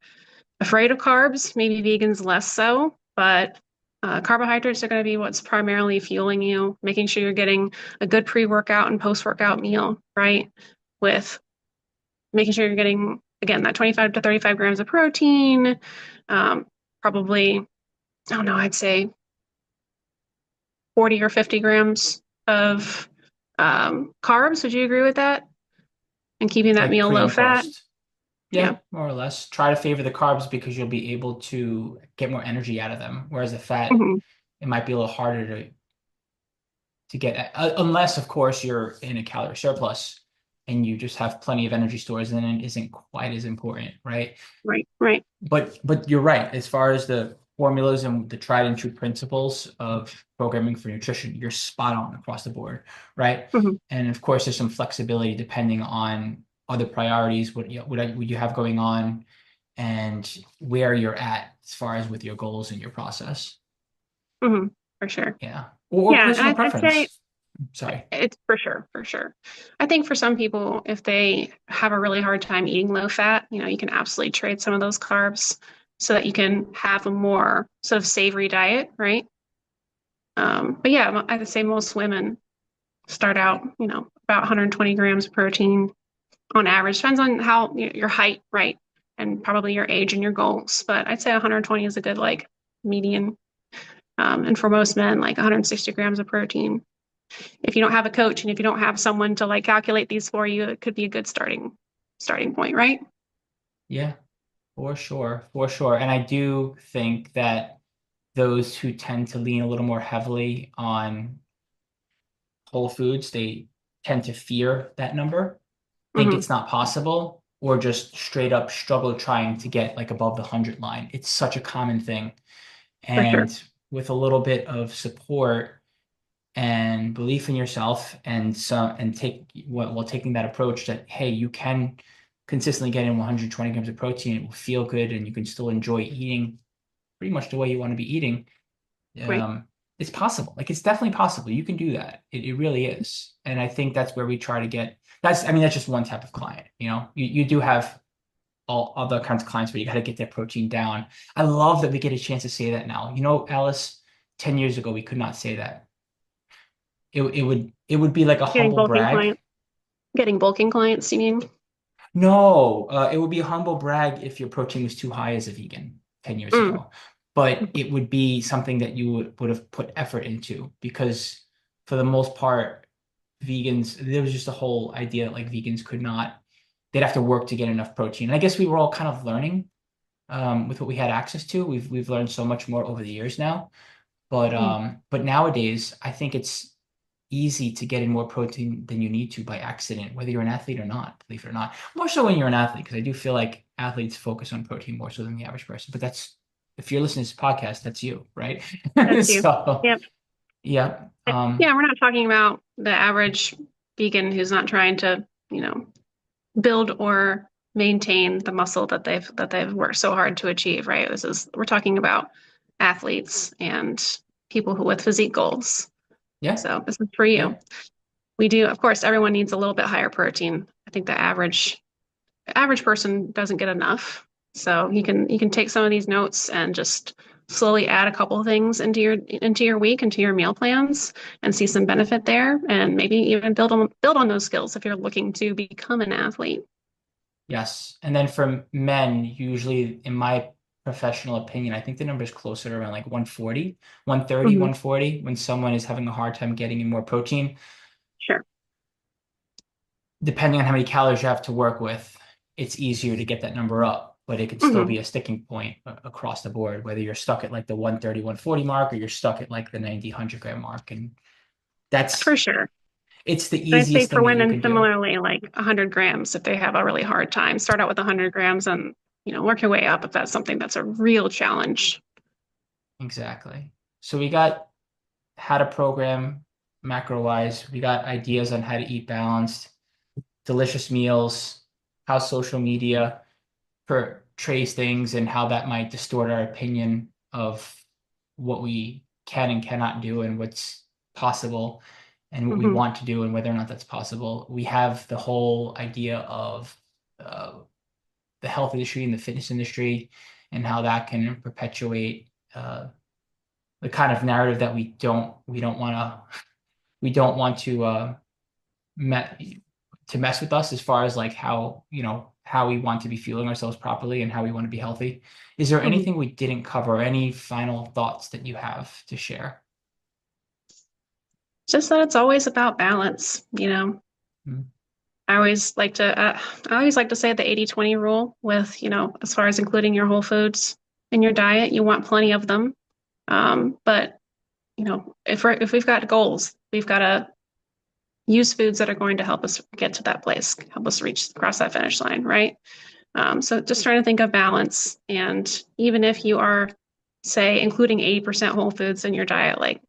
S1: afraid of carbs, maybe vegans less so, but carbohydrates are going to be what's primarily fueling you, making sure you're getting a good pre-workout and post-workout meal, right? With making sure you're getting, again, that 25 to 35 grams of protein, um, probably, I don't know, I'd say 40 or 50 grams of carbs. Would you agree with that? And keeping that
S2: Like
S1: meal
S2: pre
S1: low
S2: and
S1: fat?
S2: post.
S1: Yeah.
S2: Yeah, more or less. Try to favor the carbs because you'll be able to get more energy out of them. Whereas the fat,
S1: Hmm.
S2: it might be a little harder to get, unless, of course, you're in a calorie surplus and you just have plenty of energy stores, then it isn't quite as important, right?
S1: Right, right.
S2: But you're right. As far as the formulas and the tried and true principles of programming for nutrition, you're spot on across the board, right?
S1: Hmm.
S2: And of course, there's some flexibility depending on other priorities, what you have going on, and where you're at as far as with your goals and your process.
S1: Hmm. For sure.
S2: Yeah, or
S1: Yeah, and
S2: personal
S1: I'd say
S2: preference. Sorry.
S1: it's for sure, for sure. I think for some people, if they have a really hard time eating low fat, you can absolutely trade some of those carbs so that you can have a more sort of savory diet, right? But yeah, I'd say most women start out, about 120 grams of protein on average. Depends on how your height, right? And probably your age and your goals. But I'd say 120 is a good like median. And for most men, like 160 grams of protein. If you don't have a coach and if you don't have someone to like calculate these for you, it could be a good starting point, right?
S2: Yeah, for sure, for sure. And I do think that those who tend to lean a little more heavily on whole foods, they tend to fear that number, think
S1: Hmm.
S2: it's not possible, or just straight up struggle trying to get like above the 100 line. It's such a common thing.
S1: For sure.
S2: And with a little bit of support and belief in yourself and some and take while taking that approach that hey, you can consistently get in 120 grams of protein, it will feel good and you can still enjoy eating pretty much the way you want to be eating.
S1: Right.
S2: um, it's possible. Like it's definitely possible. You can do that. It really is. And I think that's where we try to get I mean, that's just one type of client. You do have all other kinds of clients where you got to get their protein down. I love that we get a chance to say that now. Alice, 10 years ago, we could not say that. It would be like a
S1: Getting
S2: humble
S1: bulking
S2: brag.
S1: clients. Getting bulking clients, you mean?
S2: No, it would be a humble brag if your protein was too high as a vegan 10 years
S1: Mm.
S2: ago. But it would be something that you would have put effort into because for the most part, vegans, there was just a whole idea that like vegans could not, they'd have to work to get enough protein. And I guess we were all kind of learning with what we had access to. We've learned so much more over the years now.
S1: Mm.
S2: But nowadays, I think it's easy to get in more protein than you need to by accident, whether you're an athlete or not, believe it or not. More so when you're an athlete, because I do feel like athletes focus on protein more so than the average person. But that's if you're listening to this podcast, that's you, right?
S1: That's you.
S2: So
S1: Yep.
S2: yeah.
S1: Yeah, we're not talking about the average vegan who's not trying to, build or maintain the muscle that they've worked so hard to achieve, right? We're talking about athletes and people who with physique goals.
S2: Yeah.
S1: So this is for you.
S2: Yeah.
S1: We do, of course, everyone needs a little bit higher protein. I think the average person doesn't get enough. So you can take some of these notes and just slowly add a couple of things into your week, into your meal plans, and see some benefit there, and maybe even build on those skills if you're looking to become an athlete.
S2: Yes. And then for men, usually in my professional opinion, I think the number is closer to around like 140, 130,
S1: Hmm.
S2: 140 when someone is having a hard time getting in more protein.
S1: Sure.
S2: Depending on how many calories you have to work with, it's easier to get that number up, but it could still
S1: Hmm.
S2: be a sticking point across the board, whether you're stuck at like the 130, 140 mark, or you're stuck at like the 90, 100 gram mark. And
S1: For
S2: that's,
S1: sure.
S2: It's the
S1: And I say
S2: easiest
S1: for
S2: thing that you
S1: women,
S2: can do.
S1: similarly, like 100 grams if they have a really hard time. Start out with 100 grams and, work your way up if that's something that's a real challenge.
S2: Exactly. So we got how to program macro-wise. We got ideas on how to eat balanced, delicious meals, how social media portrays things and how that might distort our opinion of what we can and cannot do and what's possible and what we
S1: Hmm.
S2: want to do and whether or not that's possible. We have the whole idea of uh, the health industry and the fitness industry and how that can perpetuate the kind of narrative that we don't want to to mess with us as far as like how how we want to be fueling ourselves properly and how we want to be healthy. Is there
S1: Hmm.
S2: anything we didn't cover? Any final thoughts that you have to share?
S1: Just that it's always about balance.
S2: Mm.
S1: I always like to say the 80-20 rule with, as far as including your whole foods in your diet, you want plenty of them. But, if we've got goals, we've got to use foods that are going to help us get to that place, help us cross that finish line, right? So just trying to think of balance. And even if you are, say, including 80% whole foods in your diet, like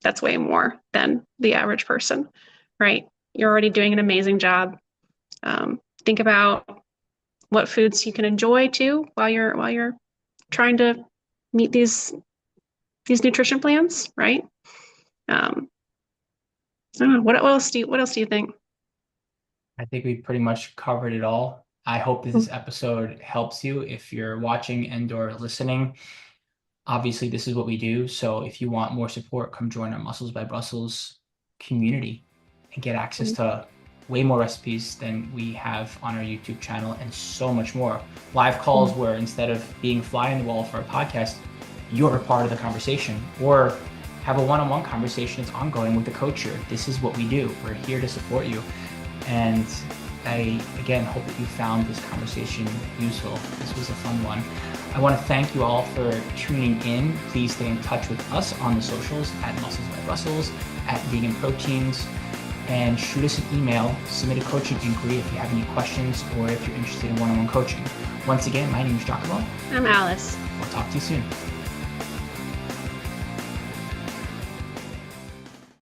S1: that's way more than the average person, right? You're already doing an amazing job. Think about what foods you can enjoy too while you're trying to meet these nutrition plans, right? Um, I don't know. What else do you think?
S2: I think we pretty much covered it all. I hope that this episode helps you if you're watching and or listening. Obviously, this is what we do. So if you want more support, come join our Muscles by Brussels community and get access to way more recipes than we have on our YouTube channel and so much more. Live calls where instead of being fly in the wall for a podcast, you're a part of the conversation, or have a one-on-one conversation that's ongoing with the coach here. This is what we do. We're here to support you. And I, again, hope that you found this conversation useful. This was a fun one. I want to thank you all for tuning in. Please stay in touch with us on the socials at Muscles by Brussels, at VeganProteins, and shoot us an email, submit a coaching inquiry if you have any questions or if you're interested in one-on-one coaching. Once again, my name is 𝐃𝐨𝐧'𝐭.
S1: I'm Alice.
S2: We'll talk to you soon.